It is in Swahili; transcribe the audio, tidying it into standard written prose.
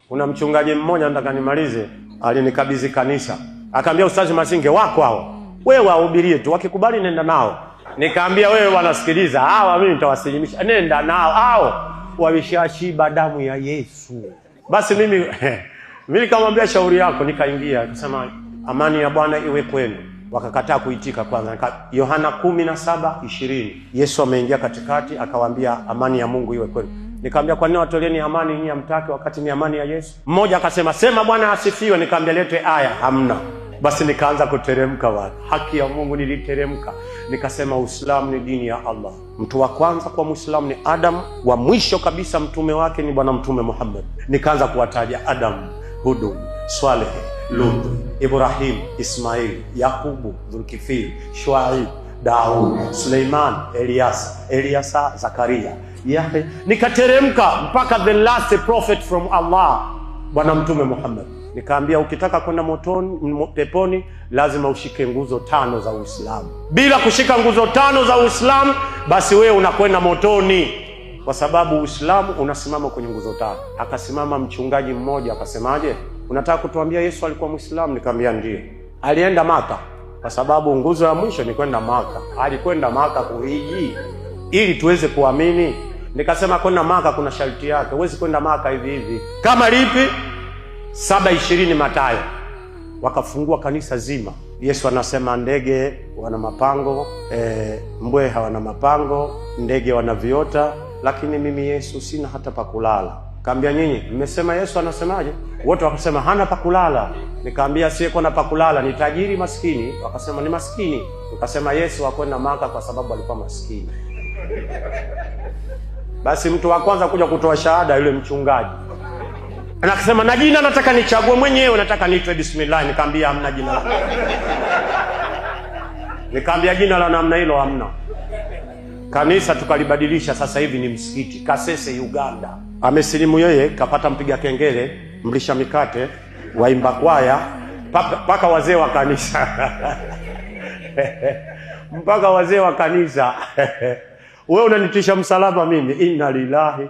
Kuna mchungaji mmoja nataka nimalize, alinikabidhi kanisa. Akaambia Ustazi Masinge wako hao. Wewe wahubirie tu, wakikubali nenda nao. Nikaambia wewe wanasikiliza, hawa mimi nitawasilimisha. Nenda nao hao. Wameshashiba damu ya Yesu. Basi mimi nikamwambia shauri yako, nikaingia akasema amani ya Bwana iwe kwenu. Wakakataa kuitika kwanza. Yohana 17:20. Yesu ameingia katikati akawaambia amani ya Mungu iwe kwenu. Nikamwambia kwa nini watoleni amani nyinyi hamtaki wakati ni amani ya Yesu? Mmoja akasema sema Bwana asifiwe. Nikamwambia lete aya, hamna. Basi nikaanza kuteremka watu. Haki ya Mungu niliteremka. Nikasema Uislamu ni dini ya Allah. Mtu wa kwanza kwa Muislamu ni Adam, wa mwisho kabisa mtume wake ni Bwana Mtume Muhammad. Nikaanza kuwataja Adam, Hud, Saleh, Lut, Ibrahim, Ismail, Yakubu, Dhulkifil, Shuaib, Daud, Suleiman, Eliasa, Zakaria, Yahya. Nikateremka mpaka the last prophet from Allah, Bwana Mtume Muhammad. Nikaambia ukitaka kwenda peponi lazima ushike nguzo 5 za Uislamu. Bila kushika nguzo 5 za Uislamu basi wewe unakwenda motoni, kwa sababu Uislamu unasimama kwenye nguzo 5. Akasimama mchungaji mmoja akasemaje, unataka kutuambia Yesu alikuwa Muislamu? Nikamwambia ndiyo. Alienda Maka kwa sababu nguzo ya mwisho ni kwenda Maka. Alikwenda Maka kuhiji ili tuweze kuamini. Nikasema kwenda Maka kuna sharti yake. Huwezi kwenda Maka hivi hivi. Kama lipi? 7:20 Mathayo. Wakafungua kanisa zima. Yesu anasema ndege wana mapango, mbweha hawana mapango, ndege wana viota, lakini mimi Yesu sina hata pa kulala. Kaambia nyinyi mmesema Yesu anasemaje? Wote wakasema hana pa kulala. Nikaambia asiyekuwa na pa kulala ni tajiri maskini. Wakasema ni maskini. Nikasema Yesu hakwenda Maka kwa sababu alikuwa maskini. Basi mtu wa kwanza kuja kutoa shahada yule mchungaji. Anasema na jina nataka nichague mwenyewe, nataka niitwe bismillah. Nikaambia hamna jina. Nikaambia jina la namna hilo hamna. Kanisa tukalibadilisha, sasa hivi ni msikiti. Kasese Uganda. Amesilimu yeye, kapata mpiga kengele, mlisha mikate, waimba kwaya, mpaka wazee wa kanisa. Mpaka wazee wa kanisa. Wewe unanitisha msalaba mimi. Inna lillahi